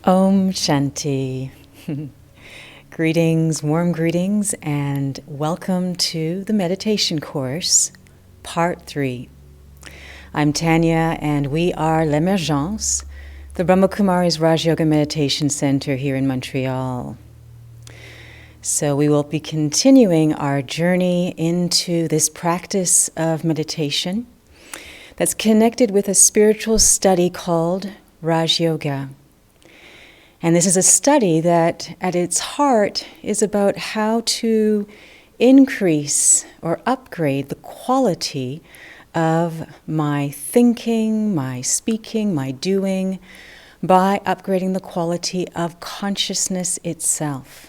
Om Shanti. Greetings, warm greetings, and welcome to the meditation course, part 3. I'm Tanya, and we are L'Emergence, the Brahma Kumaris Raj Yoga Meditation Center here in Montreal. So we will be continuing our journey into this practice of meditation that's connected with a spiritual study called Raj Yoga. And this is a study that at its heart is about how to increase or upgrade the quality of my thinking, my speaking, my doing, by upgrading the quality of consciousness itself.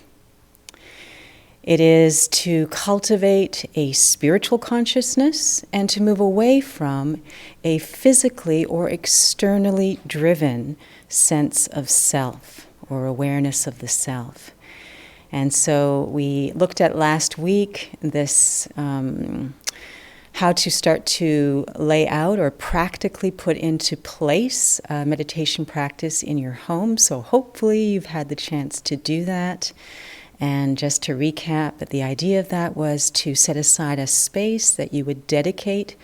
It is to cultivate a spiritual consciousness and to move away from a physically or externally driven sense of self or awareness of the self. And so we looked at last week this how to start to lay out or practically put into place a meditation practice in your home. So hopefully you've had the chance to do that. And just to recap, that the idea of that was to set aside a space that you would dedicate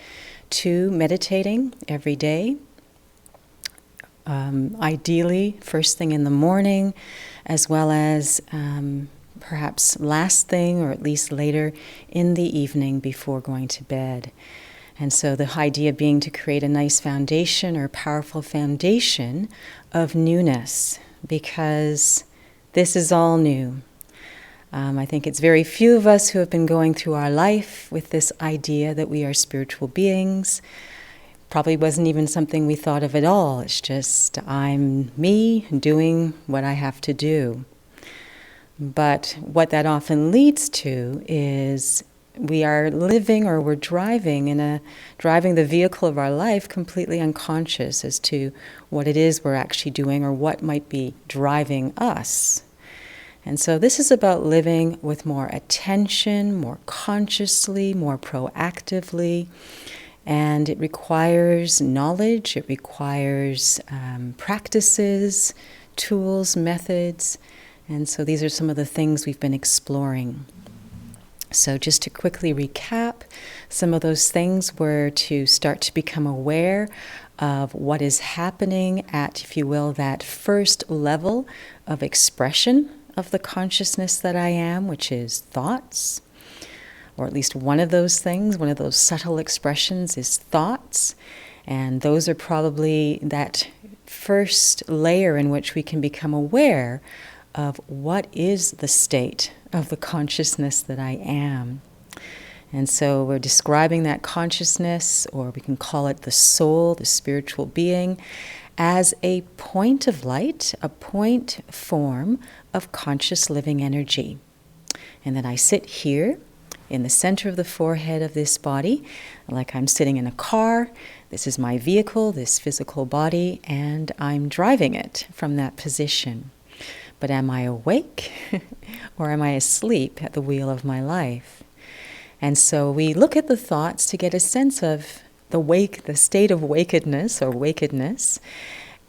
to meditating every day. Ideally, first thing in the morning, as well as perhaps last thing or at least later in the evening before going to bed. And so the idea being to create a nice foundation or powerful foundation of newness, because this is all new. I think it's very few of us who have been going through our life with this idea that we are spiritual beings. Probably wasn't even something we thought of at all. It's just, I'm me doing what I have to do. But what that often leads to is we are living or we're driving the vehicle of our life completely unconscious as to what it is we're actually doing or what might be driving us. And so this is about living with more attention, more consciously, more proactively. And it requires knowledge, it requires practices, tools, methods. And so these are some of the things we've been exploring. So just to quickly recap, some of those things were to start to become aware of what is happening at, if you will, that first level of expression of the consciousness that I am, which is thoughts. Or at least one of those things, one of those subtle expressions is thoughts. And those are probably that first layer in which we can become aware of what is the state of the consciousness that I am. And so we're describing that consciousness, or we can call it the soul, the spiritual being, as a point of light, a point form of conscious living energy. And then I sit here in the center of the forehead of this body, like I'm sitting in a car. This is my vehicle, this physical body, and I'm driving it from that position. But am I awake or am I asleep at the wheel of my life? And so we look at the thoughts to get a sense of the state of wakedness or wakedness,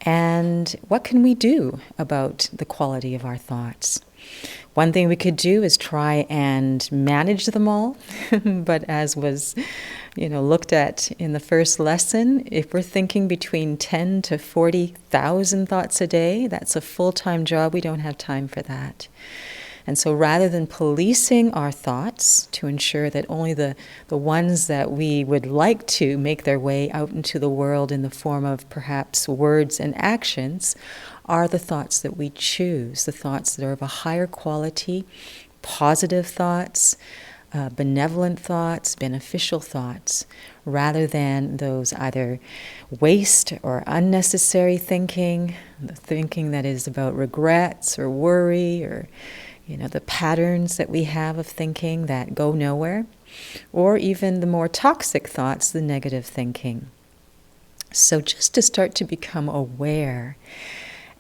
and what can we do about the quality of our thoughts? One thing we could do is try and manage them all, but as was, looked at in the first lesson, if we're thinking between 10 to 40,000 thoughts a day, that's a full-time job. We don't have time for that. And so rather than policing our thoughts to ensure that only the ones that we would like to make their way out into the world in the form of perhaps words and actions are the thoughts that we choose, the thoughts that are of a higher quality, positive thoughts, benevolent thoughts, beneficial thoughts, rather than those either waste or unnecessary thinking, the thinking that is about regrets or worry or the patterns that we have of thinking that go nowhere, or even the more toxic thoughts, the negative thinking. So just to start to become aware.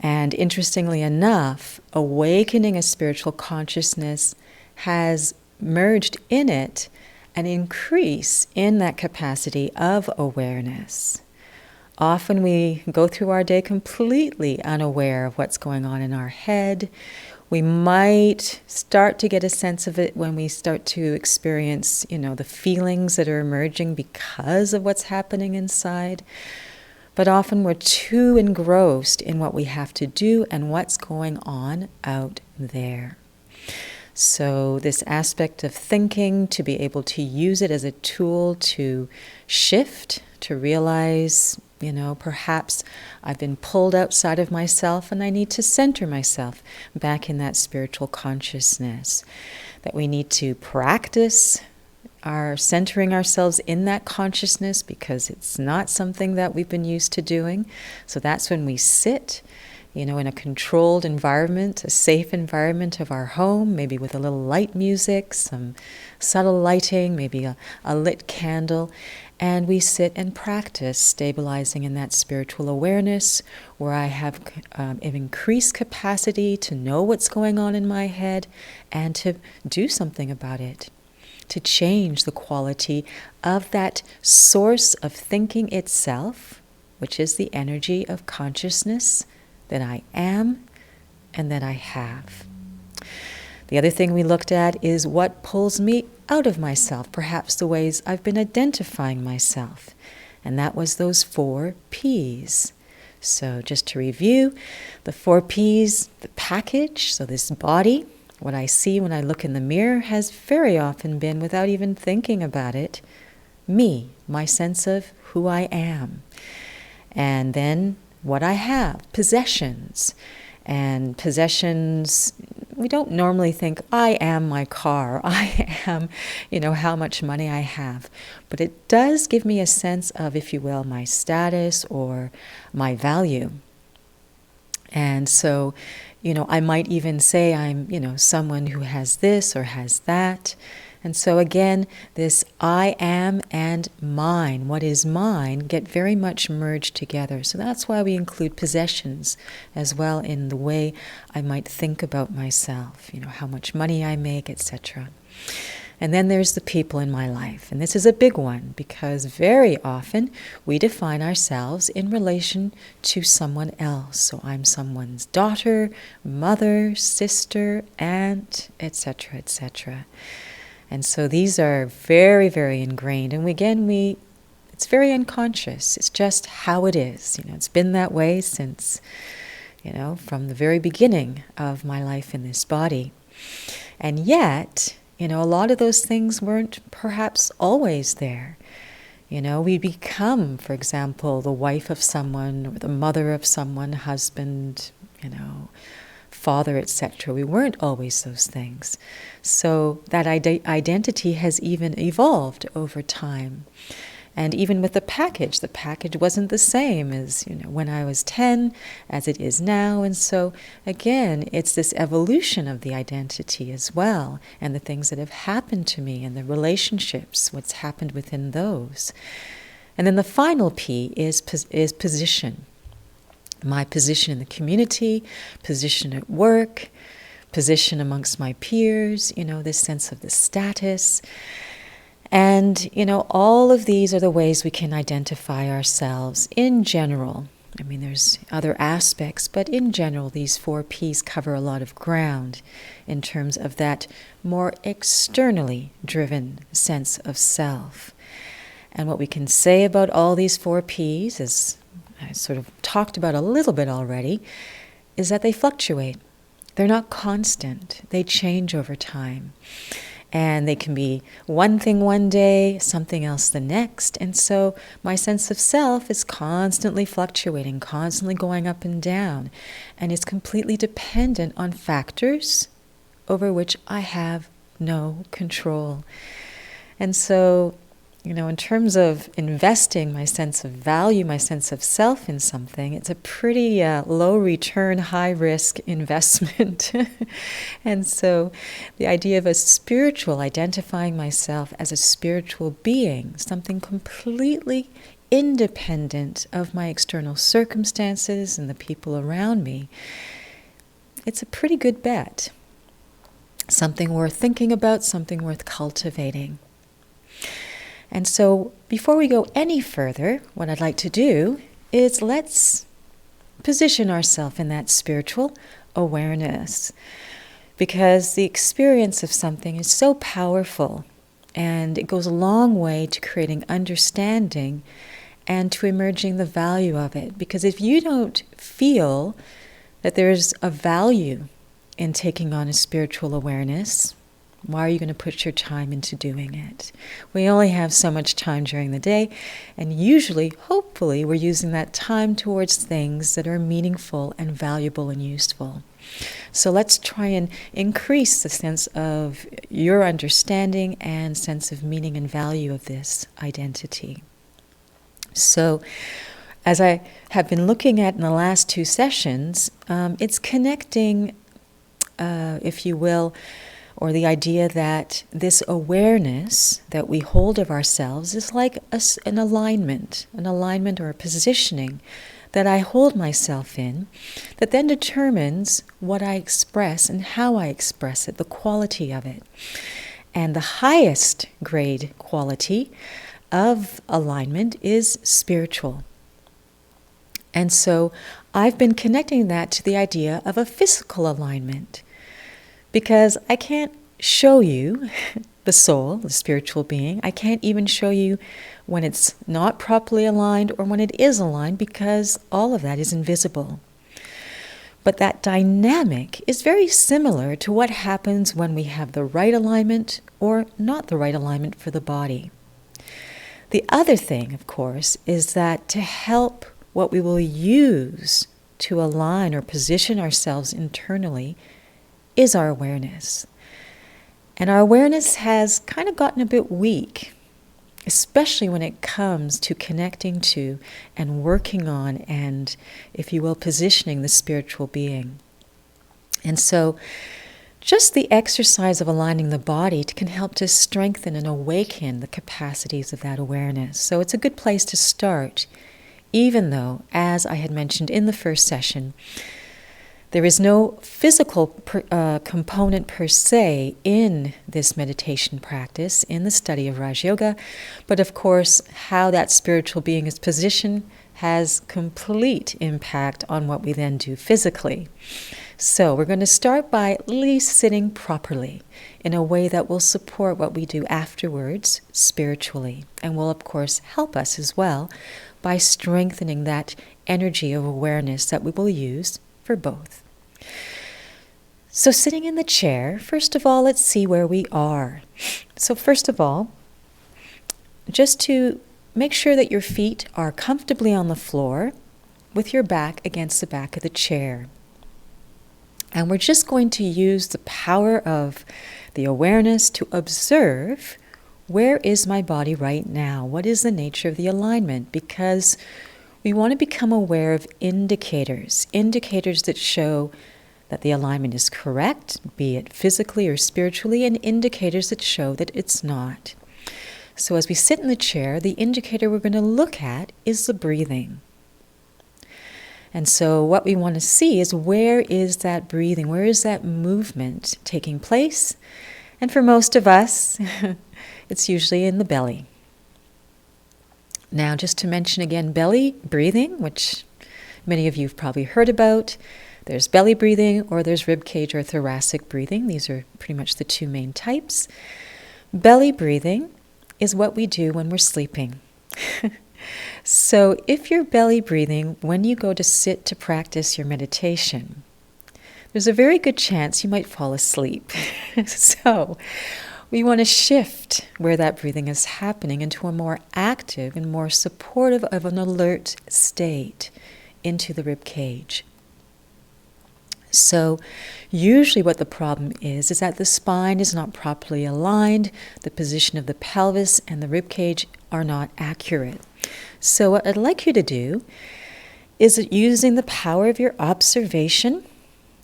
And interestingly enough, awakening a spiritual consciousness has merged in it an increase in that capacity of awareness. Often we go through our day completely unaware of what's going on in our head. We might start to get a sense of it when we start to experience, the feelings that are emerging because of what's happening inside. But often we're too engrossed in what we have to do and what's going on out there. So this aspect of thinking, to be able to use it as a tool to shift, to realize, perhaps I've been pulled outside of myself and I need to center myself back in that spiritual consciousness. That we need to practice our centering ourselves in that consciousness because it's not something that we've been used to doing. So that's when we sit, in a controlled environment, a safe environment of our home, maybe with a little light music, some subtle lighting, maybe a lit candle, and we sit and practice stabilizing in that spiritual awareness where I have an increased capacity to know what's going on in my head and to do something about it, to change the quality of that source of thinking itself, which is the energy of consciousness that I am and that I have. The other thing we looked at is what pulls me out of myself, perhaps the ways I've been identifying myself. And that was those 4 P's. So just to review, the 4 P's, the package, so this body, what I see when I look in the mirror has very often been, without even thinking about it, me, my sense of who I am. And then what I have, possessions. And possessions, we don't normally think, I am my car, I am, how much money I have. But it does give me a sense of, if you will, my status or my value. And so, I might even say I'm, someone who has this or has that. And so again, this I am and mine, what is mine, get very much merged together. So that's why we include possessions as well in the way I might think about myself, how much money I make, etc. And then there's the people in my life. And this is a big one because very often we define ourselves in relation to someone else. So I'm someone's daughter, mother, sister, aunt, etc., etc. And so these are very, very ingrained. And again, it's very unconscious. It's just how it is. It's been that way since, from the very beginning of my life in this body. And yet, a lot of those things weren't perhaps always there. We become, for example, the wife of someone or the mother of someone, husband, father, etc. We weren't always those things. So that identity has even evolved over time. And even with the package wasn't the same as, when I was 10 as it is now. And so, again, it's this evolution of the identity as well, and the things that have happened to me and the relationships, what's happened within those. And then the final P is position. My position in the community, position at work, position amongst my peers, this sense of the status. And, all of these are the ways we can identify ourselves in general. I mean, there's other aspects, but in general, these 4 Ps cover a lot of ground in terms of that more externally driven sense of self. And what we can say about all these 4 Ps, as I sort of talked about a little bit already, is that they fluctuate. They're not constant. They change over time. And they can be one thing one day, something else the next. And so my sense of self is constantly fluctuating, constantly going up and down. And it's completely dependent on factors over which I have no control. And so, in terms of investing my sense of value, my sense of self in something, it's a pretty low return, high risk investment. And so the idea of a spiritual, identifying myself as a spiritual being, something completely independent of my external circumstances and the people around me, it's a pretty good bet. Something worth thinking about, something worth cultivating. And so before we go any further, what I'd like to do is let's position ourselves in that spiritual awareness, because the experience of something is so powerful and it goes a long way to creating understanding and to emerging the value of it. Because if you don't feel that there's a value in taking on a spiritual awareness, why are you going to put your time into doing it? We only have so much time during the day, and usually, hopefully, we're using that time towards things that are meaningful and valuable and useful. So let's try and increase the sense of your understanding and sense of meaning and value of this identity. So, as I have been looking at in the last 2 sessions, it's connecting, if you will, or the idea that this awareness that we hold of ourselves is like an alignment or a positioning that I hold myself in, that then determines what I express and how I express it, the quality of it. And the highest grade quality of alignment is spiritual. And so I've been connecting that to the idea of a physical alignment, because I can't show you the soul, the spiritual being. I can't even show you when it's not properly aligned or when it is aligned, because all of that is invisible. But that dynamic is very similar to what happens when we have the right alignment or not the right alignment for the body. The other thing, of course, is that to help what we will use to align or position ourselves internally is our awareness. And our awareness has kind of gotten a bit weak, especially when it comes to connecting to and working on and, if you will, positioning the spiritual being. And so just the exercise of aligning the body can help to strengthen and awaken the capacities of that awareness. So it's a good place to start, even though, as I had mentioned in the first session, there is no physical component per se in this meditation practice, in the study of Raj Yoga, but of course how that spiritual being is positioned has complete impact on what we then do physically. So we're going to start by at least sitting properly in a way that will support what we do afterwards spiritually, and will of course help us as well by strengthening that energy of awareness that we will use for both. So sitting in the chair, first of all, let's see where we are. So first of all, just to make sure that your feet are comfortably on the floor with your back against the back of the chair. And we're just going to use the power of the awareness to observe, where is my body right now? What is the nature of the alignment? Because we want to become aware of indicators that show that the alignment is correct, be it physically or spiritually, and indicators that show that it's not. So as we sit in the chair, the indicator we're going to look at is the breathing. And so what we want to see is, where is that breathing? Where is that movement taking place? And for most of us, it's usually in the belly. Now, just to mention again, belly breathing, which many of you have probably heard about. There's belly breathing, or there's rib cage or thoracic breathing. These are pretty much the 2 main types. Belly breathing is what we do when we're sleeping. So if you're belly breathing when you go to sit to practice your meditation, there's a very good chance you might fall asleep. So we want to shift where that breathing is happening into a more active and more supportive of an alert state into the rib cage. So usually what the problem is that the spine is not properly aligned, the position of the pelvis and the rib cage are not accurate. So what I'd like you to do is, using the power of your observation,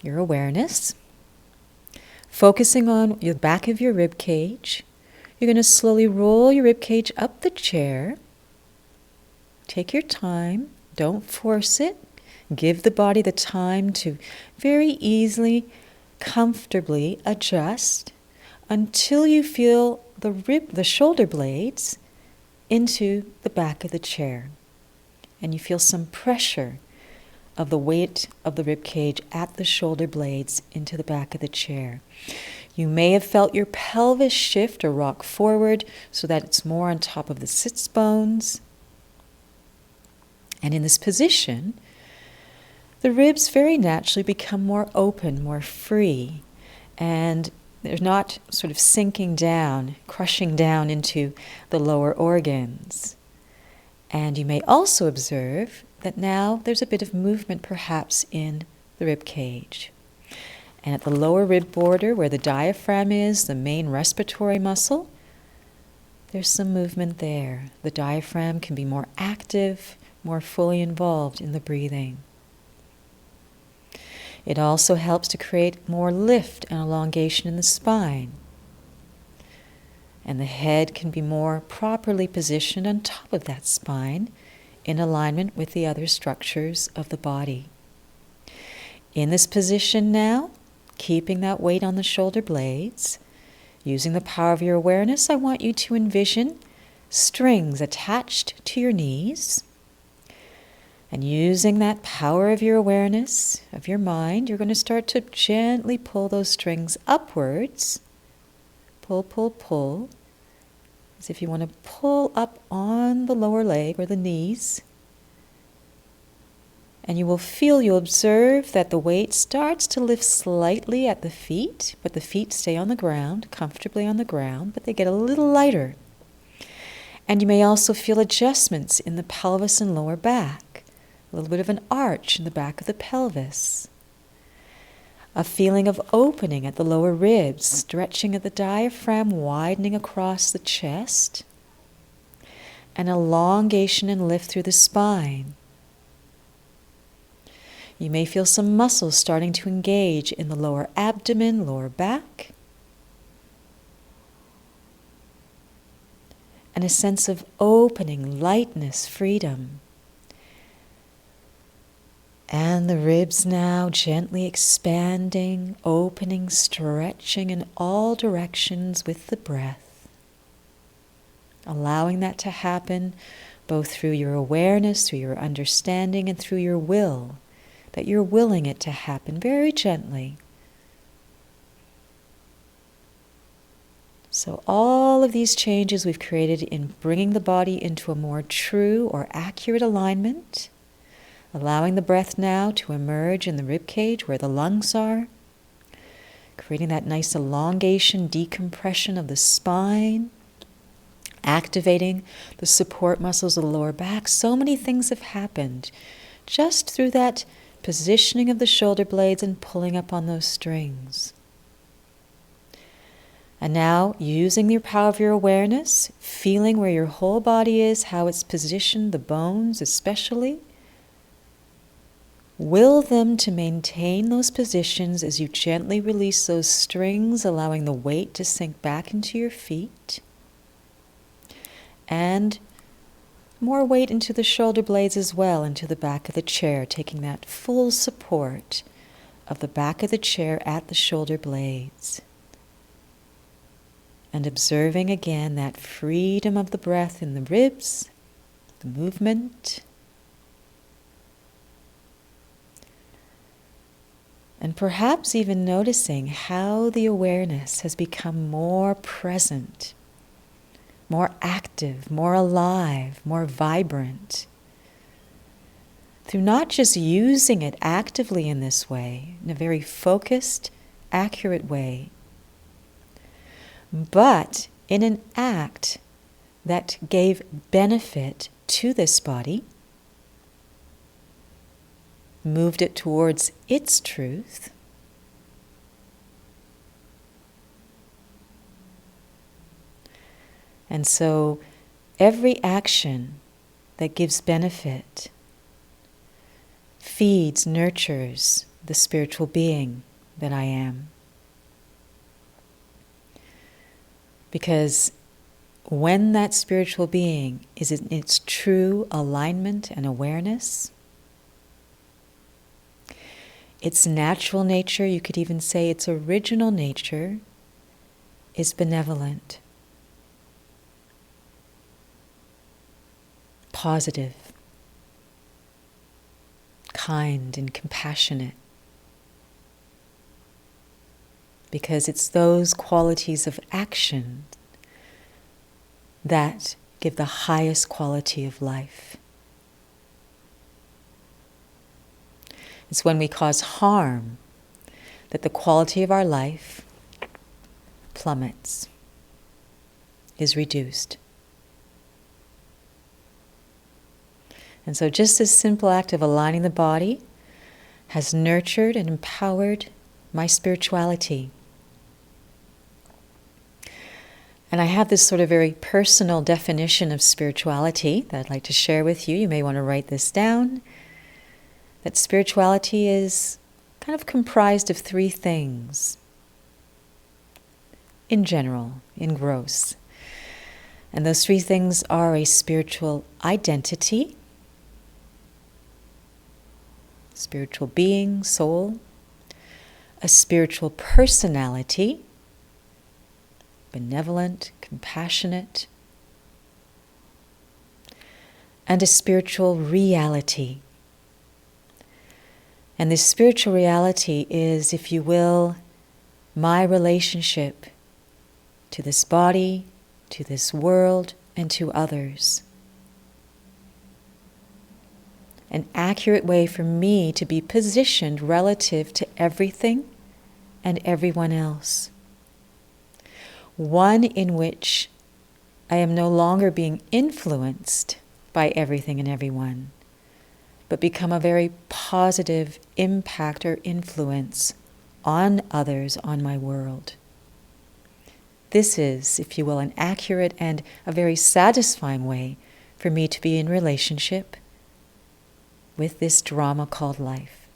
your awareness, focusing on the back of your rib cage, you're going to slowly roll your rib cage up the chair. Take your time, don't force it. Give the body the time to very easily, comfortably adjust until you feel the shoulder blades into the back of the chair. and you feel some pressure of the weight of the rib cage at the shoulder blades into the back of the chair. You may have felt your pelvis shift or rock forward so that it's more on top of the sits bones. And in this position, the ribs very naturally become more open, more free, and they're not sort of sinking down, crushing down into the lower organs. And you may also observe that now there's a bit of movement perhaps in the rib cage. And at the lower rib border, where the diaphragm is, the main respiratory muscle, there's some movement there. The diaphragm can be more active, more fully involved in the breathing. It also helps to create more lift and elongation in the spine. And the head can be more properly positioned on top of that spine in alignment with the other structures of the body. In this position now, keeping that weight on the shoulder blades, using the power of your awareness, I want you to envision strings attached to your knees. And using that power of your awareness, of your mind, you're going to start to gently pull those strings upwards. Pull, pull, pull. As if you want to pull up on the lower leg or the knees. And you'll observe that the weight starts to lift slightly at the feet, but the feet stay on the ground, comfortably on the ground, but they get a little lighter. And you may also feel adjustments in the pelvis and lower back, a little bit of an arch in the back of the pelvis, a feeling of opening at the lower ribs, stretching at the diaphragm, widening across the chest, an elongation and lift through the spine. You may feel some muscles starting to engage in the lower abdomen, lower back, and a sense of opening, lightness, freedom. And the ribs now gently expanding, opening, stretching in all directions with the breath. Allowing that to happen both through your awareness, through your understanding, and through your will. That you're willing it to happen very gently. So all of these changes we've created in bringing the body into a more true or accurate alignment, allowing the breath now to emerge in the rib cage where the lungs are, creating that nice elongation, decompression of the spine, activating the support muscles of the lower back. So many things have happened just through that positioning of the shoulder blades and pulling up on those strings. And now, using your power of your awareness, feeling where your whole body is, how it's positioned, the bones especially, will them to maintain those positions as you gently release those strings, allowing the weight to sink back into your feet. And more weight into the shoulder blades as well, into the back of the chair, taking that full support of the back of the chair at the shoulder blades. And observing again that freedom of the breath in the ribs, the movement. And perhaps even noticing how the awareness has become more present, more active, more alive, more vibrant. Through not just using it actively in this way, in a very focused, accurate way, but in an act that gave benefit to this body, moved it towards its truth, and so every action that gives benefit feeds, nurtures the spiritual being that I am. Because when that spiritual being is in its true alignment and awareness, its natural nature, you could even say its original nature, is benevolent, positive, kind and compassionate. Because it's those qualities of action that give the highest quality of life. It's when we cause harm that the quality of our life plummets, is reduced. And so just this simple act of aligning the body has nurtured and empowered my spirituality. And I have this sort of very personal definition of spirituality that I'd like to share with you. You may want to write this down. That spirituality is kind of comprised of three things in general, in gross. And those three things are a spiritual identity, spiritual being, soul, a spiritual personality, benevolent, compassionate, and a spiritual reality. And this spiritual reality is, if you will, my relationship to this body, to this world, and to others. An accurate way for me to be positioned relative to everything and everyone else. One in which I am no longer being influenced by everything and everyone, but become a very positive impact or influence on others, on my world. This is, if you will, an accurate and a very satisfying way for me to be in relationship with this drama called life.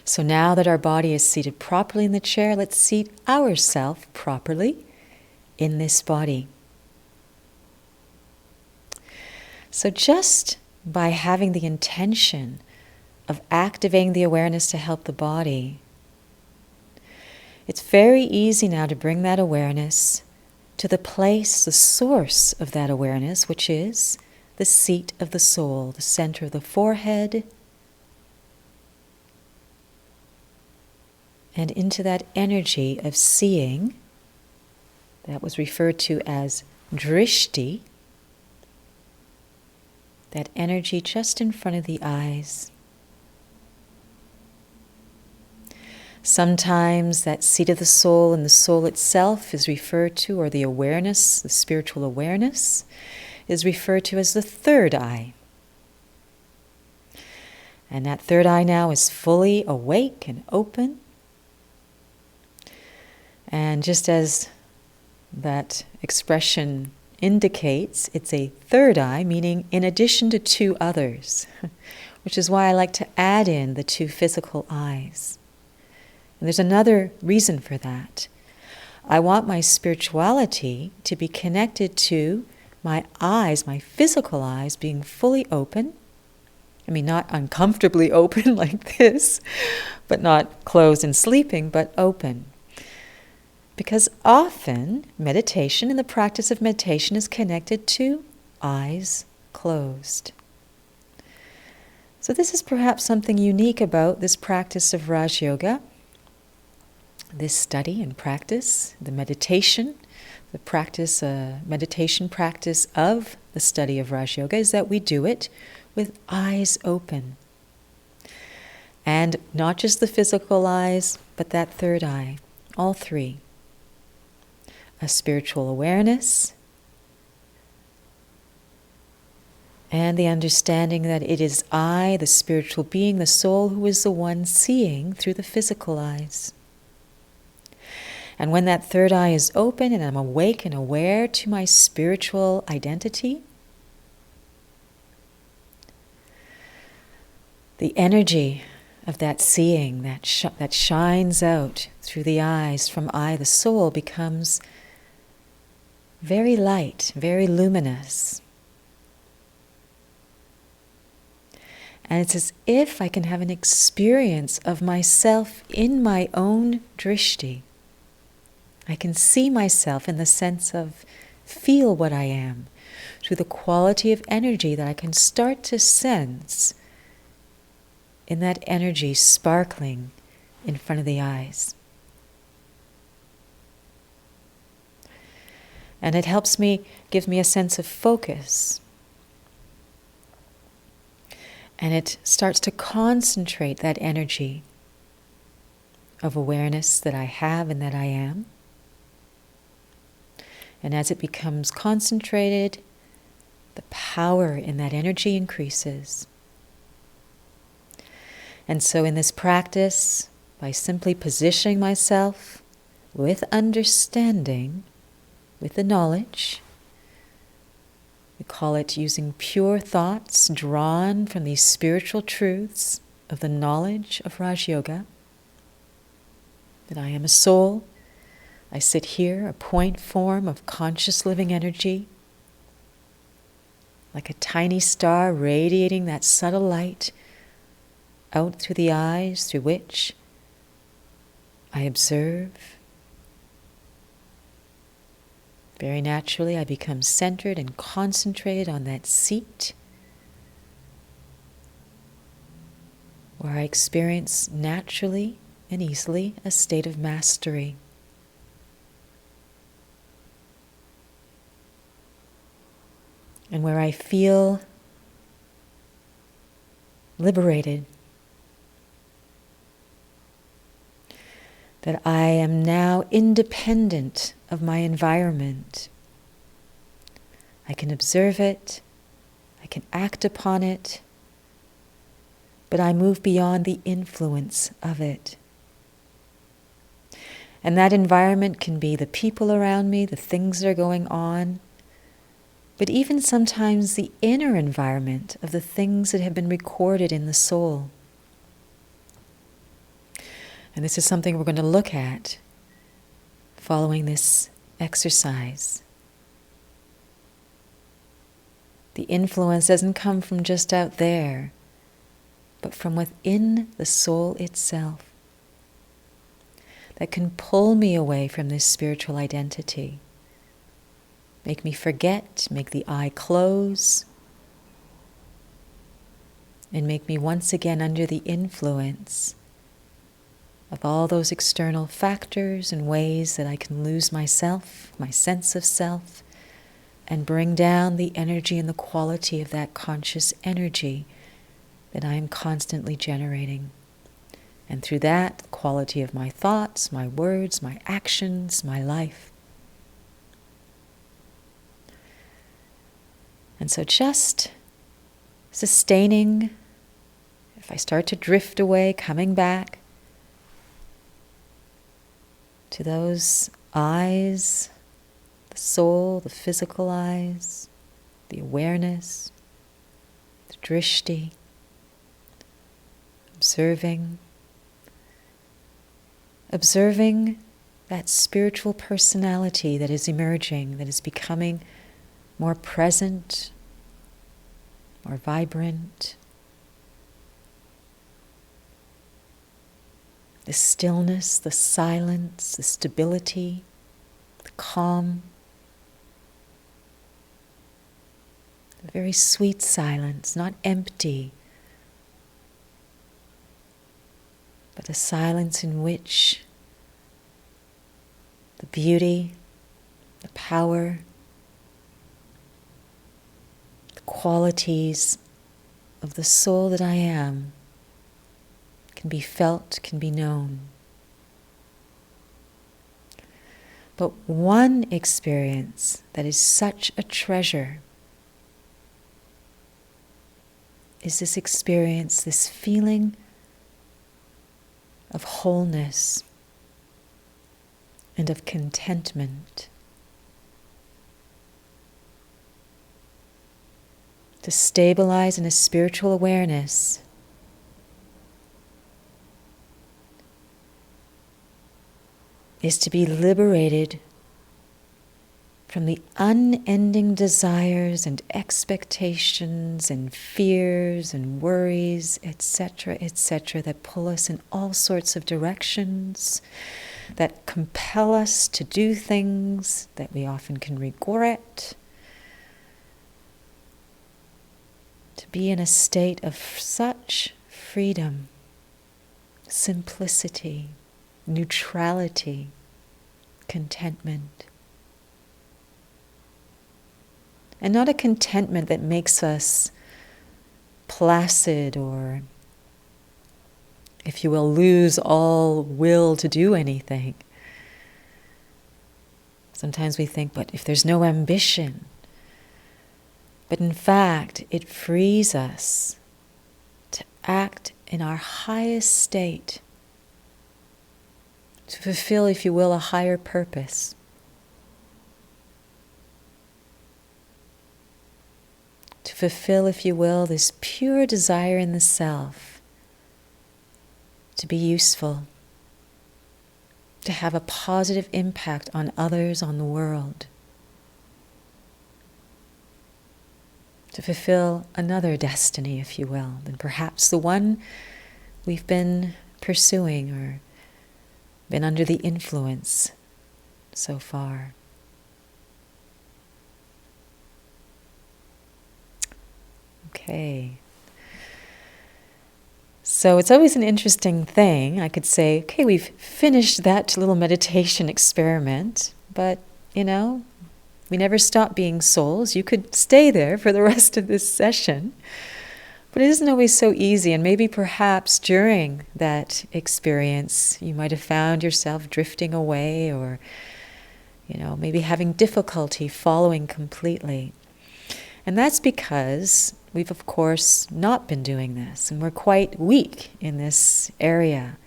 So now that our body is seated properly in the chair, let's seat ourselves properly in this body. So just by having the intention of activating the awareness to help the body, it's very easy now to bring that awareness to the place, the source of that awareness, which is the seat of the soul, the center of the forehead, and into that energy of seeing that was referred to as drishti, that energy just in front of the eyes. Sometimes that seat of the soul and the soul itself is referred to, or the awareness, the spiritual awareness, is referred to as the third eye. And that third eye now is fully awake and open. And just as that expression indicates, it's a third eye, meaning in addition to two others, which is why I like to add in the two physical eyes. And there's another reason for that. I want my spirituality to be connected to my eyes, my physical eyes, being fully open. I mean, not uncomfortably open like this, but not closed and sleeping, but open. Because often meditation and the practice of meditation is connected to eyes closed. So this is perhaps something unique about this practice of Raj Yoga, this study and practice, the meditation, the practice, meditation practice of the study of Raj Yoga, is that we do it with eyes open. And not just the physical eyes, but that third eye, all three. A spiritual awareness, and the understanding that it is I, the spiritual being, the soul, who is the one seeing through the physical eyes. And when that third eye is open and I'm awake and aware to my spiritual identity, the energy of that seeing that shines out through the eyes from I, the soul, becomes very light, very luminous. And it's as if I can have an experience of myself in my own drishti. I can see myself in the sense of feel what I am, through the quality of energy that I can start to sense in that energy sparkling in front of the eyes. And it helps me, gives me a sense of focus. And it starts to concentrate that energy of awareness that I have and that I am. And as it becomes concentrated, the power in that energy increases. And so in this practice, by simply positioning myself with understanding, with the knowledge, we call it using pure thoughts drawn from these spiritual truths of the knowledge of Raj Yoga, that I am a soul, I sit here, a point form of conscious living energy, like a tiny star radiating that subtle light out through the eyes through which I observe. Very naturally, I become centered and concentrated on that seat where I experience naturally and easily a state of mastery. And where I feel liberated, that I am now independent of my environment. I can observe it, I can act upon it, but I move beyond the influence of it. And that environment can be the people around me, the things that are going on, but even sometimes the inner environment of the things that have been recorded in the soul. And this is something we're going to look at following this exercise. The influence doesn't come from just out there, but from within the soul itself, that can pull me away from this spiritual identity, make me forget, make the eye close, and make me once again under the influence of all those external factors and ways that I can lose myself, my sense of self, and bring down the energy and the quality of that conscious energy that I am constantly generating. And through that, the quality of my thoughts, my words, my actions, my life. And so just sustaining, if I start to drift away, coming back to those eyes, the soul, the physical eyes, the awareness, the drishti, observing that spiritual personality that is emerging, that is becoming more present, more vibrant. The stillness, the silence, the stability, the calm. A very sweet silence, not empty, but a silence in which the beauty, the power, the qualities of the soul that I am can be felt, can be known. But one experience that is such a treasure is this experience, this feeling of wholeness and of contentment. To stabilize in a spiritual awareness is to be liberated from the unending desires and expectations and fears and worries, etc., that pull us in all sorts of directions, that compel us to do things that we often can regret. To be in a state of such freedom, simplicity, neutrality, contentment. And not a contentment that makes us placid or, if you will, lose all will to do anything. Sometimes we think, but if there's no ambition. But in fact, it frees us to act in our highest state, to fulfill, if you will, a higher purpose. To fulfill, if you will, this pure desire in the self, to be useful, to have a positive impact on others, on the world, to fulfill another destiny, if you will, than perhaps the one we've been pursuing or been under the influence so far. Okay. So it's always an interesting thing. I could say, okay, we've finished that little meditation experiment, but, we never stop being souls. You could stay there for the rest of this session. But it isn't always so easy, and maybe perhaps during that experience you might have found yourself drifting away or, maybe having difficulty following completely. And that's because we've, of course, not been doing this, and we're quite weak in this area.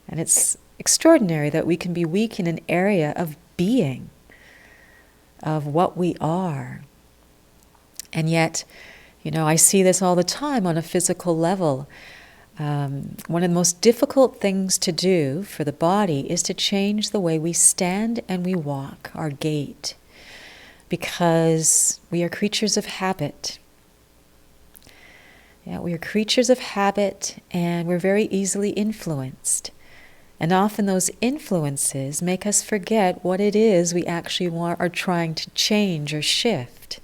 And it's extraordinary that we can be weak in an area of being, of what we are. And yet, I see this all the time on a physical level. One of the most difficult things to do for the body is to change the way we stand and we walk, our gait, because we are creatures of habit. Yeah, we are creatures of habit, and we're very easily influenced. And often those influences make us forget what it is we actually are trying to change or shift.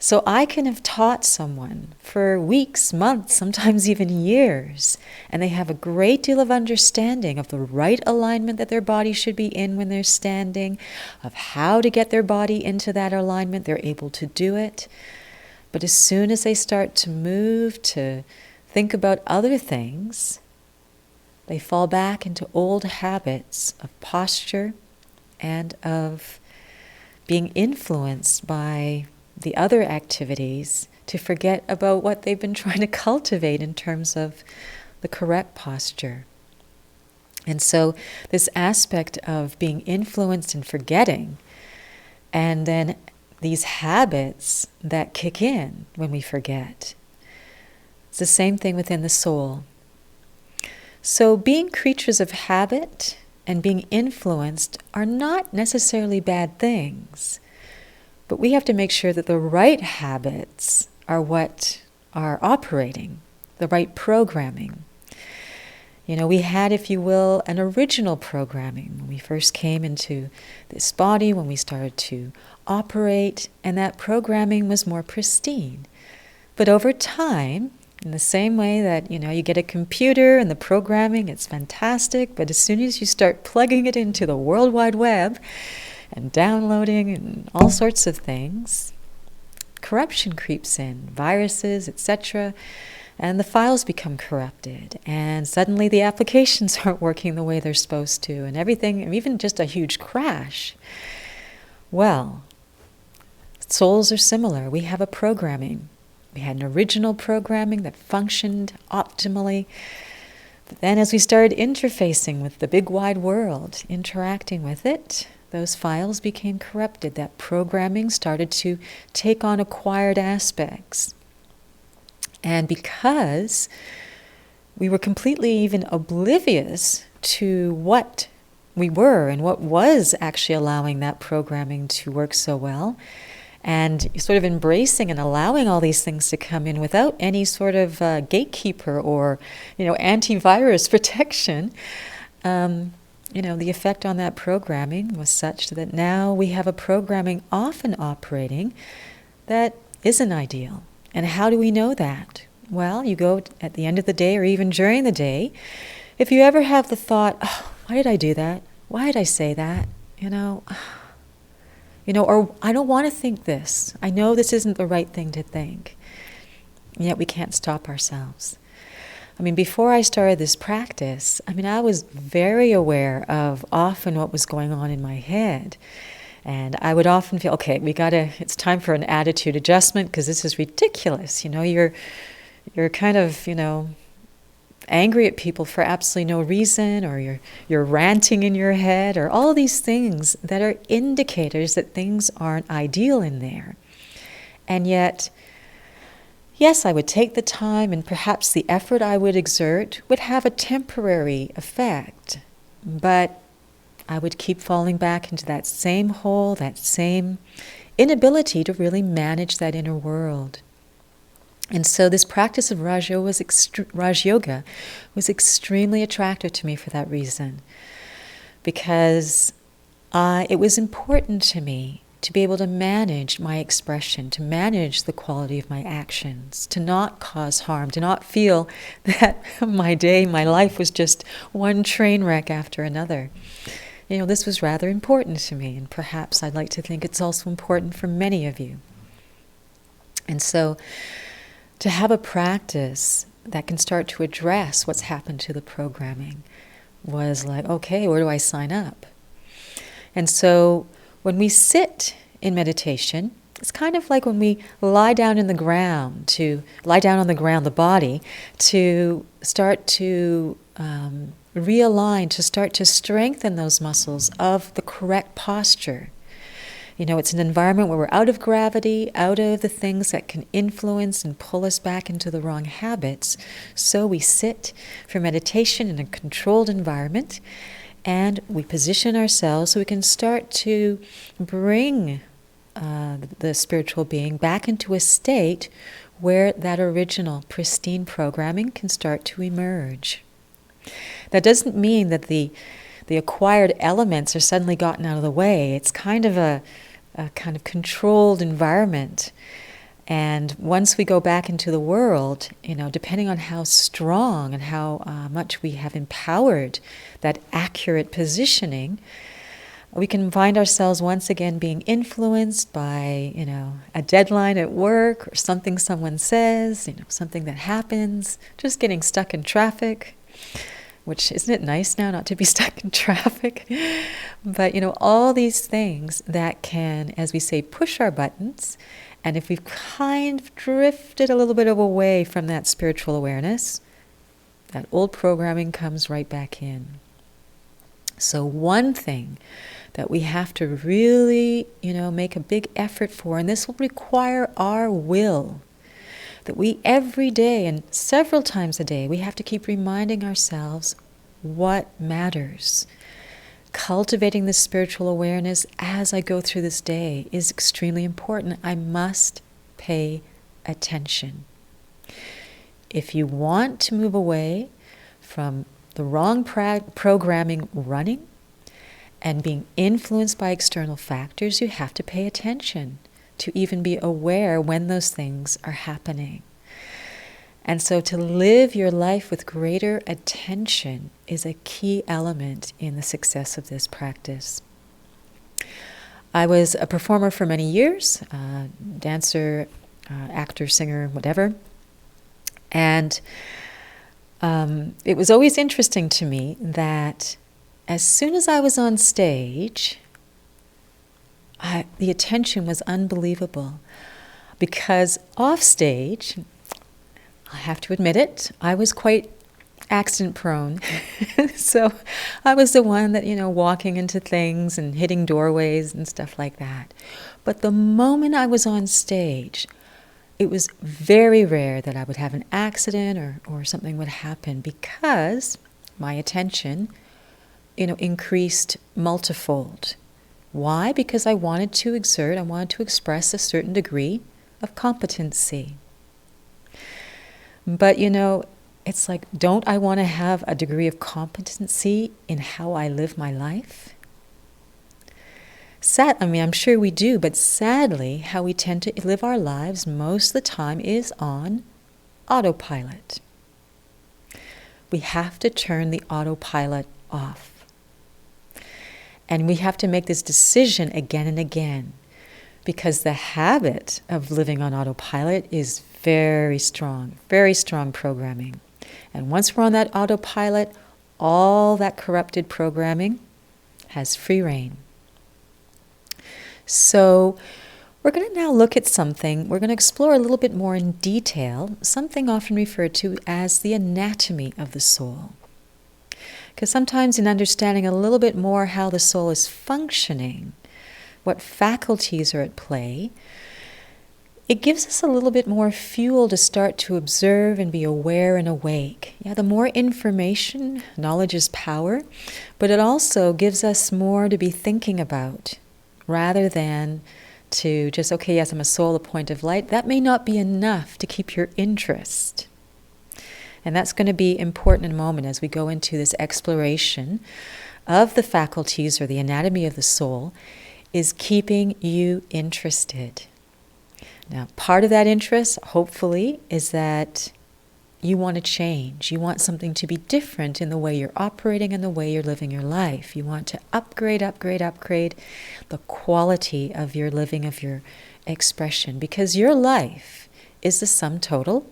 So I can have taught someone for weeks, months, sometimes even years, and they have a great deal of understanding of the right alignment that their body should be in when they're standing, of how to get their body into that alignment. They're able to do it. But as soon as they start to move, to think about other things, they fall back into old habits of posture and of being influenced by the other activities to forget about what they've been trying to cultivate in terms of the correct posture. And so this aspect of being influenced and forgetting, and then these habits that kick in when we forget, it's the same thing within the soul. So being creatures of habit and being influenced are not necessarily bad things. But we have to make sure that the right habits are what are operating, the right programming. We had, if you will, an original programming when we first came into this body, when we started to operate, and that programming was more pristine. But over time, in the same way that, you get a computer and the programming, it's fantastic, but as soon as you start plugging it into the World Wide Web and downloading and all sorts of things, corruption creeps in, viruses, etc., and the files become corrupted, and suddenly the applications aren't working the way they're supposed to, and everything, even just a huge crash. Well, souls are similar. We have a programming. We had an original programming that functioned optimally. But then as we started interfacing with the big wide world, interacting with it, those files became corrupted. That programming started to take on acquired aspects. And because we were completely even oblivious to what we were and what was actually allowing that programming to work so well, and sort of embracing and allowing all these things to come in without any sort of gatekeeper or, antivirus protection, the effect on that programming was such that now we have a programming often operating that isn't ideal. And how do we know that? Well, you go at the end of the day or even during the day, if you ever have the thought, oh, why did I do that? Why did I say that? Or I don't want to think this. I know this isn't the right thing to think. And yet we can't stop ourselves. Before I started this practice, I was very aware of often what was going on in my head. And I would often feel, okay, it's time for an attitude adjustment because this is ridiculous. You're kind of, angry at people for absolutely no reason, or you're ranting in your head, or all these things that are indicators that things aren't ideal in there. And yet, yes, I would take the time, and perhaps the effort I would exert would have a temporary effect, but I would keep falling back into that same hole, that same inability to really manage that inner world. And so this practice of Raj Yoga was extremely attractive to me for that reason, because it was important to me to be able to manage my expression, to manage the quality of my actions, to not cause harm, to not feel that my life was just one train wreck after another. This was rather important to me, and perhaps I'd like to think it's also important for many of you. And so, to have a practice that can start to address what's happened to the programming was like, okay, where do I sign up? And so when we sit in meditation, it's kind of like when we lie down on the ground, the body, to start to realign, to start to strengthen those muscles of the correct posture. It's an environment where we're out of gravity, out of the things that can influence and pull us back into the wrong habits. So we sit for meditation in a controlled environment, and we position ourselves so we can start to bring the spiritual being back into a state where that original pristine programming can start to emerge. That doesn't mean that the acquired elements are suddenly gotten out of the way. It's kind of a kind of controlled environment. And once we go back into the world, depending on how strong and how much we have empowered that accurate positioning, we can find ourselves once again being influenced by, a deadline at work, or something someone says, something that happens, just getting stuck in traffic. Which, isn't it nice now not to be stuck in traffic? But, all these things that can, as we say, push our buttons. And if we've kind of drifted a little bit away from that spiritual awareness, that old programming comes right back in. So one thing that we have to really, make a big effort for, and this will require our will, that we every day and several times a day, we have to keep reminding ourselves what matters. Cultivating this spiritual awareness as I go through this day is extremely important. I must pay attention. If you want to move away from the wrong programming running and being influenced by external factors, you have to pay attention to even be aware when those things are happening. And so to live your life with greater attention is a key element in the success of this practice. I was a performer for many years, dancer, actor, singer, whatever. And it was always interesting to me that as soon as I was on stage, the attention was unbelievable, because off stage, I have to admit it, I was quite accident prone. So I was the one that, walking into things and hitting doorways and stuff like that. But the moment I was on stage, it was very rare that I would have an accident or something would happen, because my attention, increased multifold. Why? Because I wanted to express a certain degree of competency. But, It's like, don't I want to have a degree of competency in how I live my life? I'm sure we do, but sadly, how we tend to live our lives most of the time is on autopilot. We have to turn the autopilot off. And we have to make this decision again and again, because the habit of living on autopilot is very strong programming. And once we're on that autopilot, all that corrupted programming has free rein. So we're going to now look at something, we're going to explore a little bit more in detail, something often referred to as the anatomy of the soul. Because sometimes in understanding a little bit more how the soul is functioning, what faculties are at play, it gives us a little bit more fuel to start to observe and be aware and awake. Yeah, the more information, knowledge is power, but it also gives us more to be thinking about, rather than to just, okay, yes, I'm a soul, a point of light. That may not be enough to keep your interest. And that's going to be important in a moment as we go into this exploration of the faculties or the anatomy of the soul, is keeping you interested. Now, part of that interest, hopefully, is that you want to change. You want something to be different in the way you're operating and the way you're living your life. You want to upgrade the quality of your living, of your expression, because your life is the sum total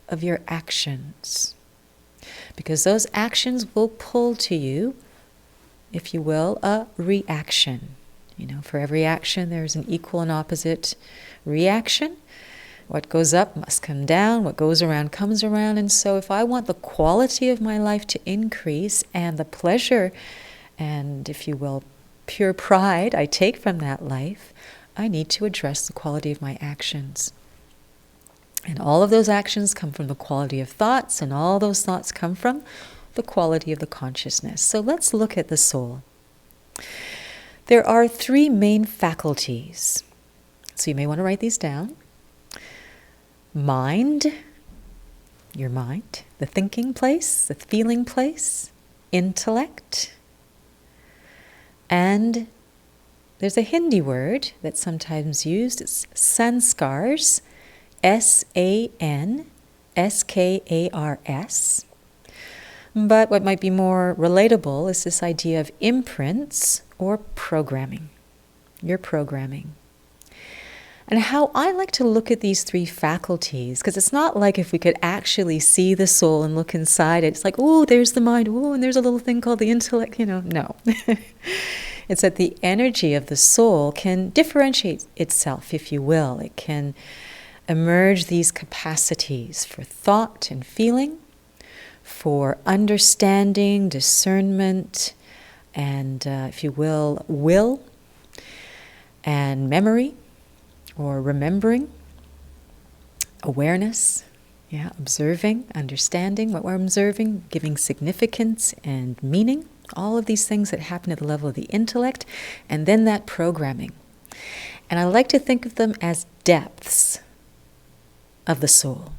of your actions. Because those actions will pull to you, if you will, a reaction. For every action, there's an equal and opposite reaction. What goes up must come down. What goes around comes around. And so if I want the quality of my life to increase and the pleasure and, if you will, pure pride I take from that life, I need to address the quality of my actions. And all of those actions come from the quality of thoughts, and all those thoughts come from the quality of the consciousness. So let's look at the soul. There are three main faculties. So you may want to write these down. Mind, your mind, the thinking place, the feeling place, intellect, and there's a Hindi word that's sometimes used. It's sanskars, sanskars. But what might be more relatable is this idea of imprints or programming. Your programming. And how I like to look at these three faculties, because it's not like if we could actually see the soul and look inside it, it's like, oh, there's the mind, oh, and there's a little thing called the intellect, no. It's that the energy of the soul can differentiate itself, if you will. It can emerge these capacities for thought and feeling, for understanding, discernment, and, if you will, and memory, or remembering, awareness, observing, understanding what we're observing, giving significance and meaning, all of these things that happen at the level of the intellect, and then that programming. And I like to think of them as depths of the soul.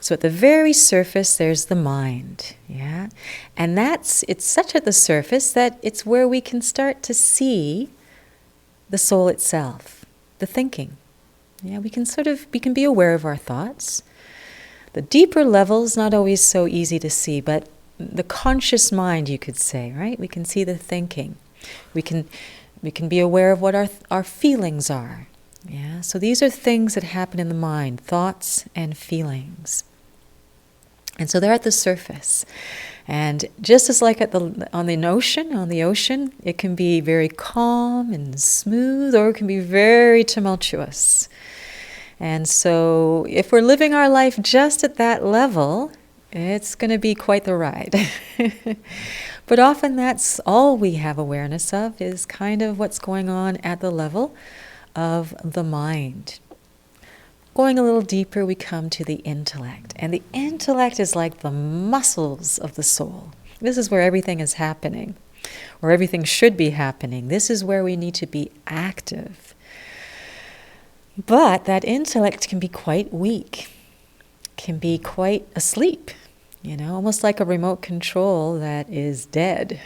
So at the very surface, there's the mind, and it's such at the surface that it's where we can start to see the soul itself, the thinking. We can be aware of our thoughts. The deeper levels, not always so easy to see, but the conscious mind, you could say, right? We can see the thinking. We can be aware of what our feelings are. So these are things that happen in the mind, thoughts and feelings. And so they're at the surface. And just as like on the ocean, it can be very calm and smooth, or it can be very tumultuous. And so if we're living our life just at that level, it's going to be quite the ride. But often that's all we have awareness of, is kind of what's going on at the level of the mind. Going a little deeper, we come to the intellect. And the intellect is like the muscles of the soul. This is where everything is happening, or everything should be happening. This is where we need to be active. But that intellect can be quite weak, can be quite asleep. almost like a remote control that is dead.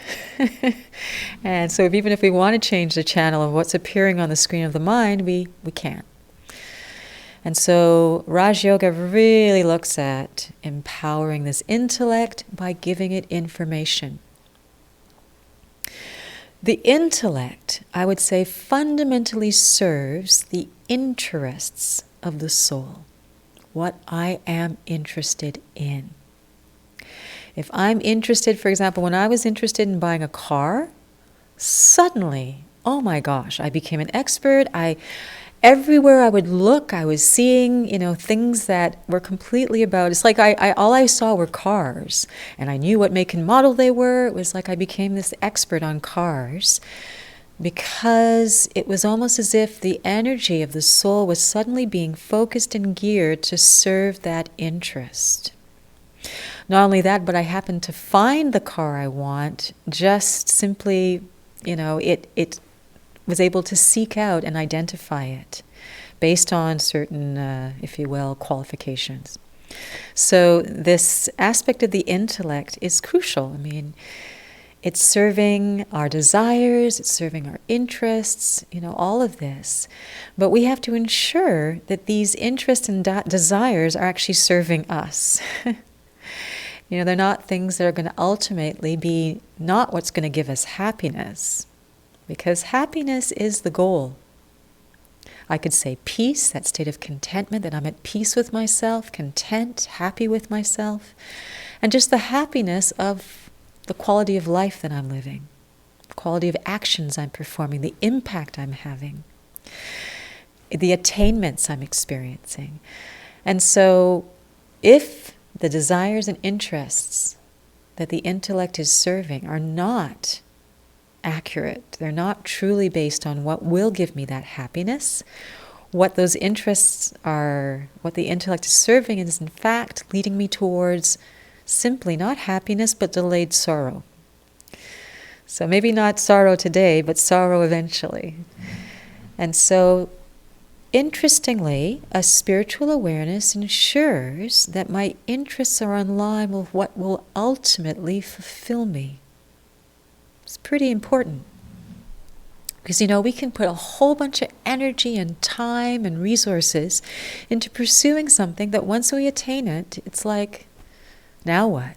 And so even if we want to change the channel of what's appearing on the screen of the mind, we can't. And so Raj Yoga really looks at empowering this intellect by giving it information. The intellect, I would say, fundamentally serves the interests of the soul, what I am interested in. If I'm interested, for example, when I was interested in buying a car, suddenly, oh my gosh, I became an expert. Everywhere I would look, I was seeing, things that were completely about. It's like all I saw were cars, and I knew what make and model they were. It was like I became this expert on cars, because it was almost as if the energy of the soul was suddenly being focused and geared to serve that interest. Not only that, but I happened to find the car I want, just simply, it was able to seek out and identify it based on certain, if you will, qualifications. So this aspect of the intellect is crucial. It's serving our desires, it's serving our interests, all of this. But we have to ensure that these interests and desires are actually serving us. They're not things that are going to ultimately be not what's going to give us happiness, because happiness is the goal. I could say peace, that state of contentment, that I'm at peace with myself, content, happy with myself, and just the happiness of the quality of life that I'm living, the quality of actions I'm performing, the impact I'm having, the attainments I'm experiencing. And so if the desires and interests that the intellect is serving are not accurate, they're not truly based on what will give me that happiness, what those interests are, what the intellect is serving is in fact leading me towards simply not happiness but delayed sorrow. So maybe not sorrow today, but sorrow eventually. And so interestingly, a spiritual awareness ensures that my interests are in line with what will ultimately fulfill me. It's pretty important. Because, we can put a whole bunch of energy and time and resources into pursuing something that once we attain it, it's like, now what?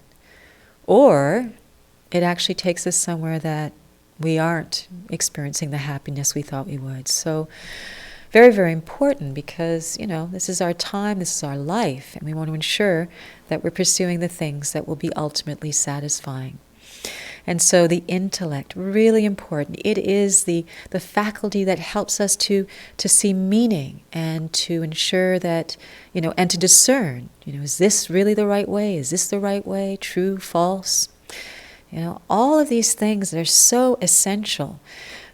Or it actually takes us somewhere that we aren't experiencing the happiness we thought we would. So very, very important, because, this is our time, this is our life, and we want to ensure that we're pursuing the things that will be ultimately satisfying. And so the intellect, really important. It is the faculty that helps us to see meaning and to ensure that, and to discern, is this really the right way? Is this the right way? True, false? All of these things that are so essential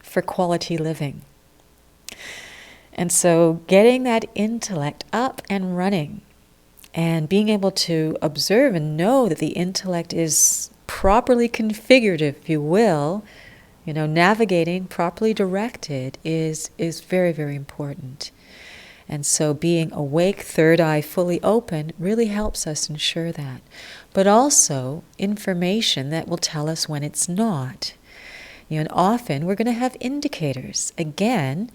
for quality living. And so getting that intellect up and running and being able to observe and know that the intellect is properly configured, if you will, navigating, properly directed is very, very important. And so being awake, third eye fully open, really helps us ensure that. But also information that will tell us when it's not. And often we're going to have indicators. Again,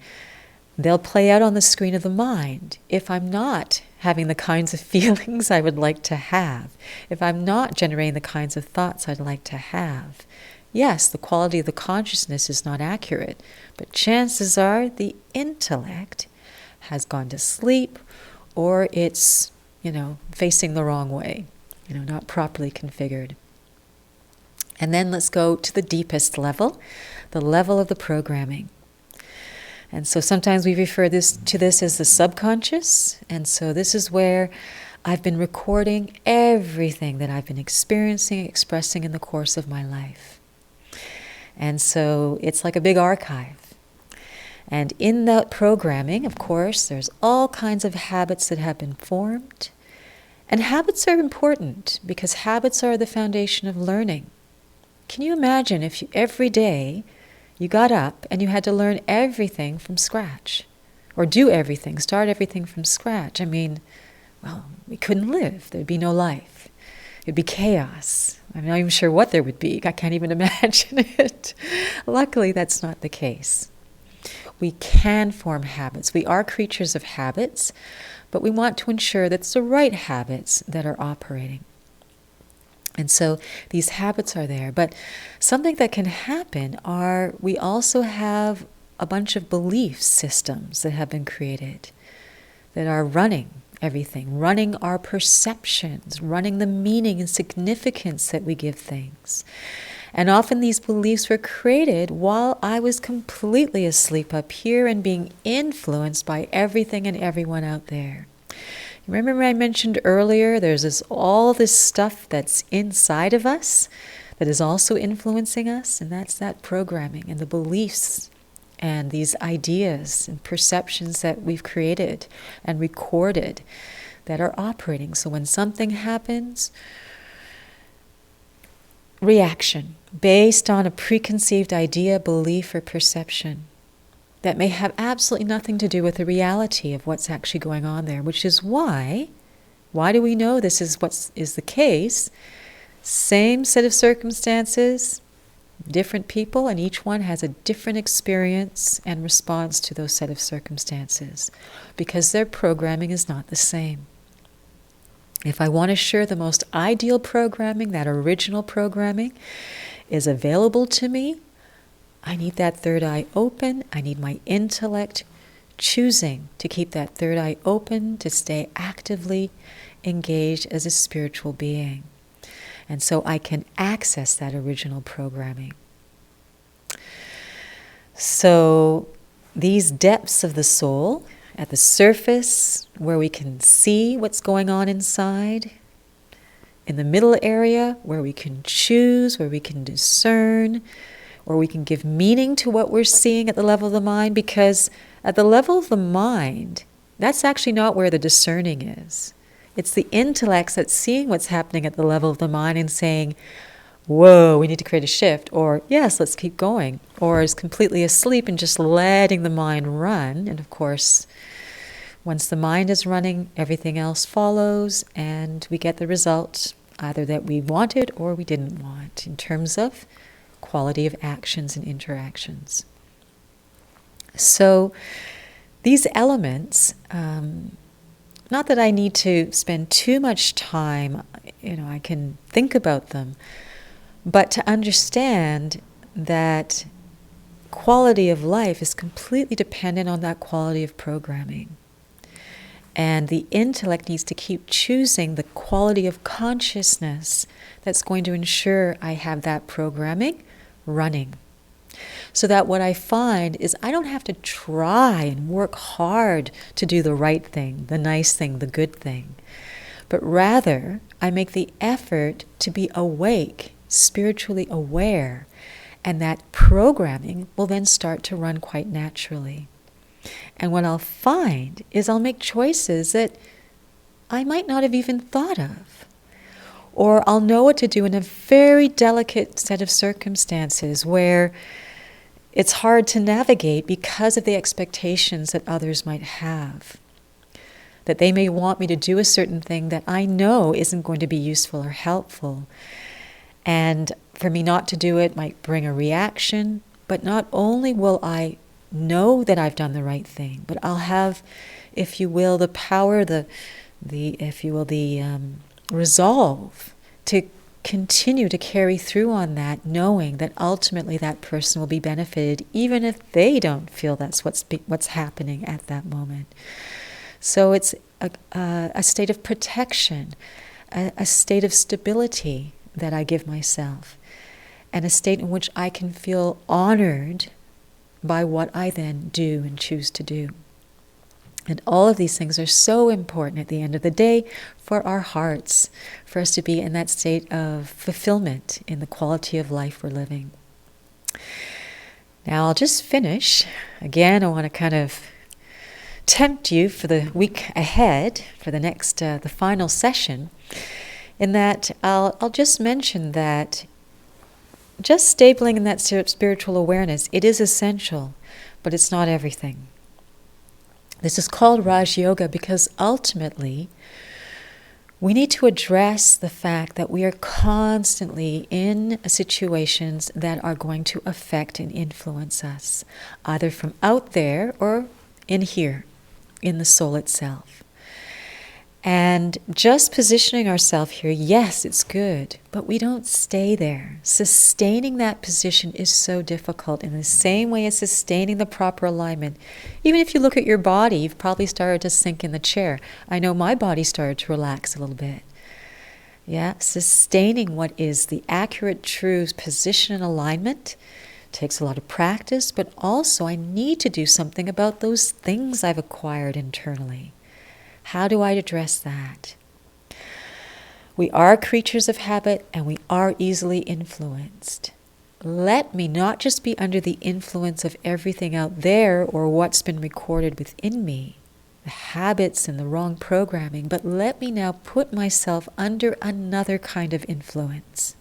they'll play out on the screen of the mind. If I'm not having the kinds of feelings I would like to have, if I'm not generating the kinds of thoughts I'd like to have, yes, the quality of the consciousness is not accurate, but chances are the intellect has gone to sleep, or it's, facing the wrong way, not properly configured. And then let's go to the deepest level, the level of the programming. And so sometimes we refer to this as the subconscious. And so this is where I've been recording everything that I've been experiencing, expressing in the course of my life. And so it's like a big archive. And in that programming, of course, there's all kinds of habits that have been formed. And habits are important because habits are the foundation of learning. Can you imagine if every day you got up and you had to learn everything from scratch, or do everything, start everything from scratch? We couldn't live. There'd be no life. It'd be chaos. I'm not even sure what there would be. I can't even imagine it. Luckily, that's not the case. We can form habits. We are creatures of habits, but we want to ensure that it's the right habits that are operating. And so these habits are there. But something that can happen are we also have a bunch of belief systems that have been created that are running everything, running our perceptions, running the meaning and significance that we give things. And often these beliefs were created while I was completely asleep up here and being influenced by everything and everyone out there. Remember I mentioned earlier, there's all this stuff that's inside of us that is also influencing us, and that's that programming and the beliefs and these ideas and perceptions that we've created and recorded that are operating. So when something happens, reaction based on a preconceived idea, belief, or perception that may have absolutely nothing to do with the reality of what's actually going on there, which is why do we know this is what is the case? Same set of circumstances, different people, and each one has a different experience and response to those set of circumstances because their programming is not the same. If I want to share the most ideal programming, that original programming, is available to me, I need that third eye open. I need my intellect choosing to keep that third eye open, to stay actively engaged as a spiritual being. And so I can access that original programming. So these depths of the soul, at the surface, where we can see what's going on inside, in the middle area, where we can choose, where we can discern, or we can give meaning to what we're seeing at the level of the mind, because at the level of the mind, that's actually not where the discerning is. It's the intellect that's seeing what's happening at the level of the mind and saying, whoa, we need to create a shift, or yes, let's keep going, or is completely asleep and just letting the mind run. And of course, once the mind is running, everything else follows, and we get the result either that we wanted or we didn't want in terms of quality of actions and interactions. So these elements, not that I need to spend too much time, I can think about them, but to understand that quality of life is completely dependent on that quality of programming. And the intellect needs to keep choosing the quality of consciousness that's going to ensure I have that programming running. So that what I find is I don't have to try and work hard to do the right thing, the nice thing, the good thing. But rather, I make the effort to be awake, spiritually aware, and that programming will then start to run quite naturally. And what I'll find is I'll make choices that I might not have even thought of. Or I'll know what to do in a very delicate set of circumstances where it's hard to navigate because of the expectations that others might have. That they may want me to do a certain thing that I know isn't going to be useful or helpful. And for me not to do it might bring a reaction, but not only will I know that I've done the right thing, but I'll have, if you will, the power, the resolve to continue to carry through on that, knowing that ultimately that person will be benefited, even if they don't feel that's what's happening at that moment. So it's a state of protection, a state of stability that I give myself, and a state in which I can feel honored by what I then do and choose to do. And all of these things are so important at the end of the day for our hearts, for us to be in that state of fulfillment in the quality of life we're living. Now I'll just finish. Again, I want to kind of tempt you for the week ahead, for the next, the final session, in that I'll just mention that just stabling in that spiritual awareness, it is essential, but it's not everything. This is called Raj Yoga because ultimately We need to address the fact that we are constantly in situations that are going to affect and influence us, either from out there or in here, in the soul itself. And just positioning ourselves here, yes, it's good, but we don't stay there. Sustaining that position is so difficult in the same way as sustaining the proper alignment. Even if you look at your body, you've probably started to sink in the chair. I know my body started to relax a little bit. Yeah, sustaining what is the accurate, true position and alignment takes a lot of practice, but also I need to do something about those things I've acquired internally. How do I address that? We are creatures of habit and we are easily influenced. Let me not just be under the influence of everything out there or what's been recorded within me, the habits and the wrong programming, but let me now put myself under another kind of influence.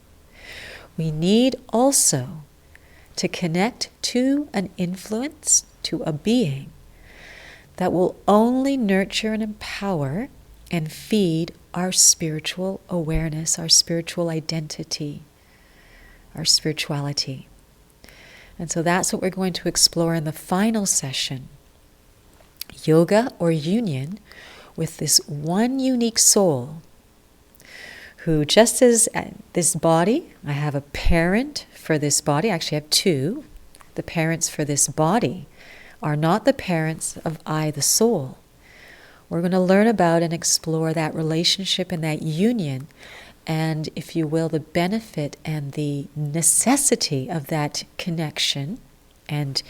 We need also to connect to an influence, to a being, that will only nurture and empower and feed our spiritual awareness, our spiritual identity, our spirituality. And so that's what we're going to explore in the final session. Yoga or union with this one unique soul who, just as this body, I have a parent for this body, actually I have two. The parents for this body are not the parents of I, the soul. We're going to learn about and explore that relationship and that union and, if you will, the benefit and the necessity of that connection and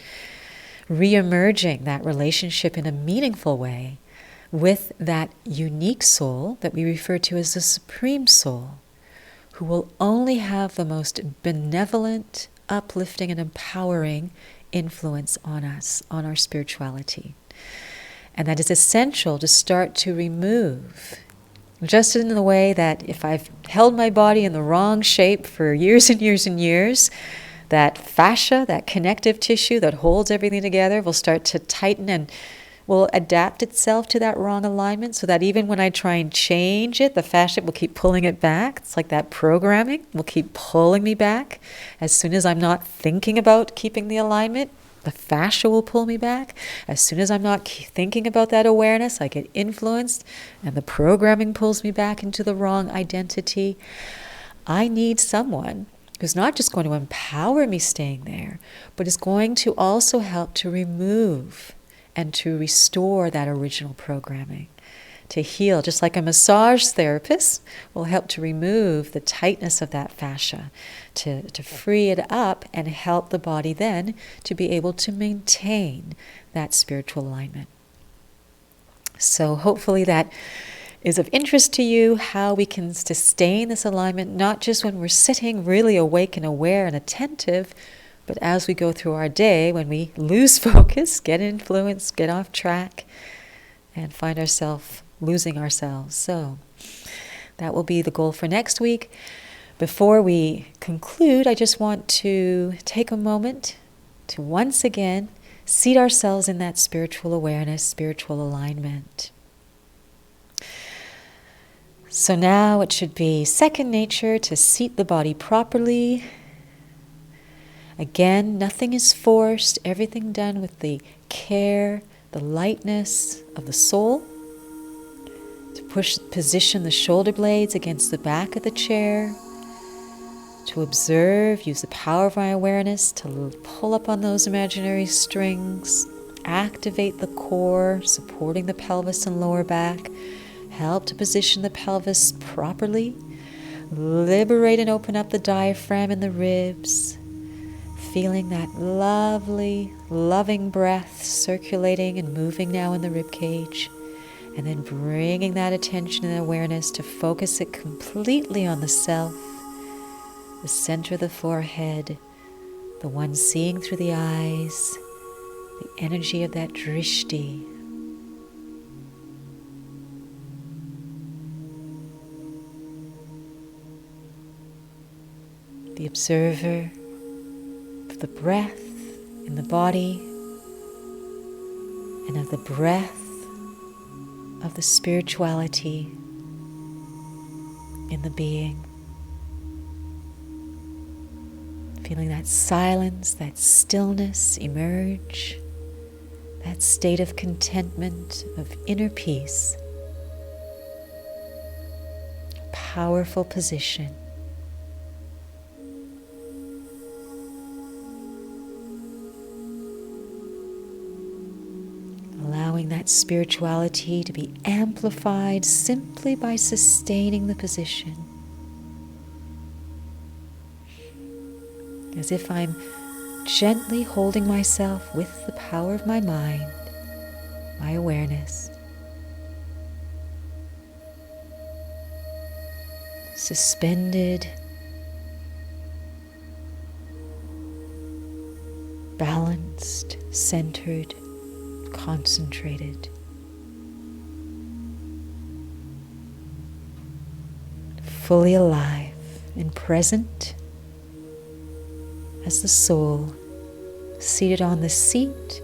re-emerging that relationship in a meaningful way with that unique soul that we refer to as the Supreme Soul, who will only have the most benevolent, uplifting, and empowering influence on us, on our spirituality. And that is essential to start to remove, just in the way that if I've held my body in the wrong shape for years and years and years, that fascia, that connective tissue that holds everything together will start to tighten and will adapt itself to that wrong alignment, so that even when I try and change it, the fascia will keep pulling it back. It's like that programming will keep pulling me back. As soon as I'm not thinking about keeping the alignment, the fascia will pull me back. As soon as I'm not thinking about that awareness, I get influenced and the programming pulls me back into the wrong identity. I need someone who's not just going to empower me staying there, but is going to also help to remove and to restore that original programming, to heal, just like a massage therapist will help to remove the tightness of that fascia, to free it up and help the body then to be able to maintain that spiritual alignment. So hopefully that is of interest to you, how we can sustain this alignment, not just when we're sitting really awake and aware and attentive, but as we go through our day, when we lose focus, get influenced, get off track, and find ourselves losing ourselves. So that will be the goal for next week. Before we conclude, I just want to take a moment to once again seat ourselves in that spiritual awareness, spiritual alignment. So now it should be second nature to seat the body properly. Again, nothing is forced, everything done with the care, the lightness of the soul. To position the shoulder blades against the back of the chair. To observe, use the power of my awareness to pull up on those imaginary strings, activate the core, supporting the pelvis and lower back, help to position the pelvis properly, liberate and open up the diaphragm and the ribs, feeling that lovely, loving breath circulating and moving now in the rib cage, and then bringing that attention and awareness to focus it completely on the self, the center of the forehead, the one seeing through the eyes, the energy of that drishti. The observer of the breath in the body and of the breath of the spirituality in the being. Feeling that silence, that stillness emerge, that state of contentment, of inner peace. Powerful position. Allowing that spirituality to be amplified simply by sustaining the position. As if I'm gently holding myself with the power of my mind, my awareness. Suspended, balanced, centered, concentrated. Fully alive and present as the soul seated on the seat,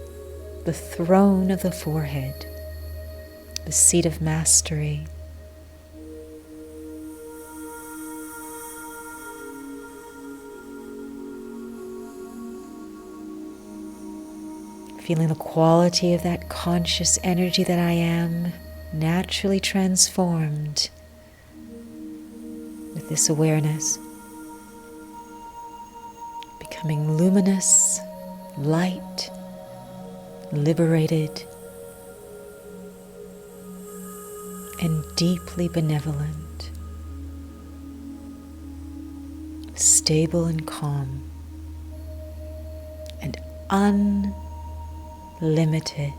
the throne of the forehead, the seat of mastery. Feeling the quality of that conscious energy that I am, naturally transformed with this awareness. Becoming luminous, light, liberated, and deeply benevolent, stable and calm, and unlimited,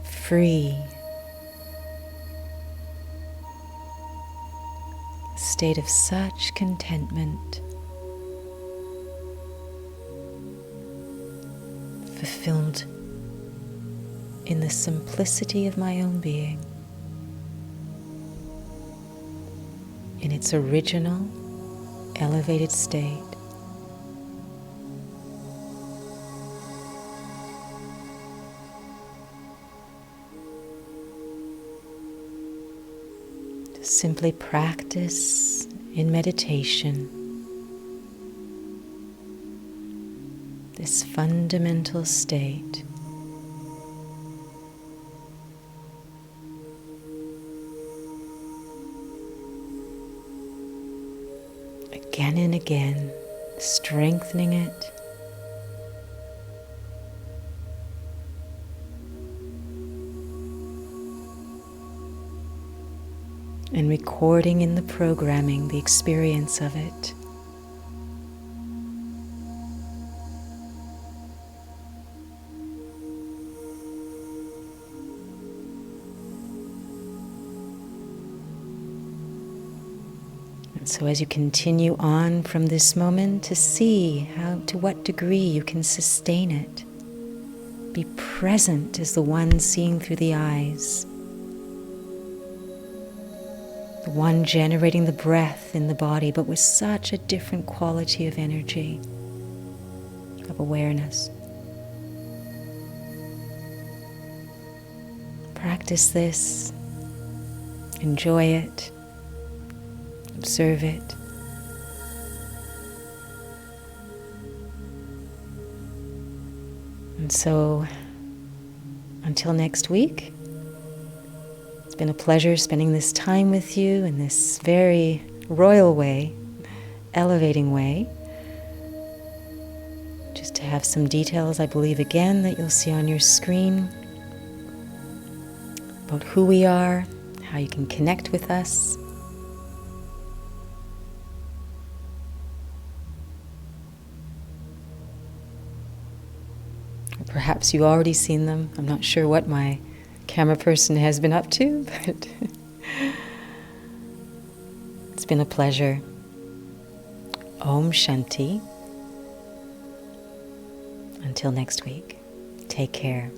free. State of such contentment, fulfilled in the simplicity of my own being, in its original, elevated state. To simply practice in meditation this fundamental state. Again and again, strengthening it. And recording in the programming the experience of it. So as you continue on from this moment, to see to what degree you can sustain it. Be present as the one seeing through the eyes. The one generating the breath in the body, but with such a different quality of energy, of awareness. Practice this. Enjoy it. Observe it. And so, until next week, it's been a pleasure spending this time with you in this very royal way, elevating way. Just to have some details, I believe again, that you'll see on your screen about who we are, how you can connect with us. Perhaps you've already seen them. I'm not sure what my camera person has been up to, but it's been a pleasure. Om Shanti. Until next week, take care.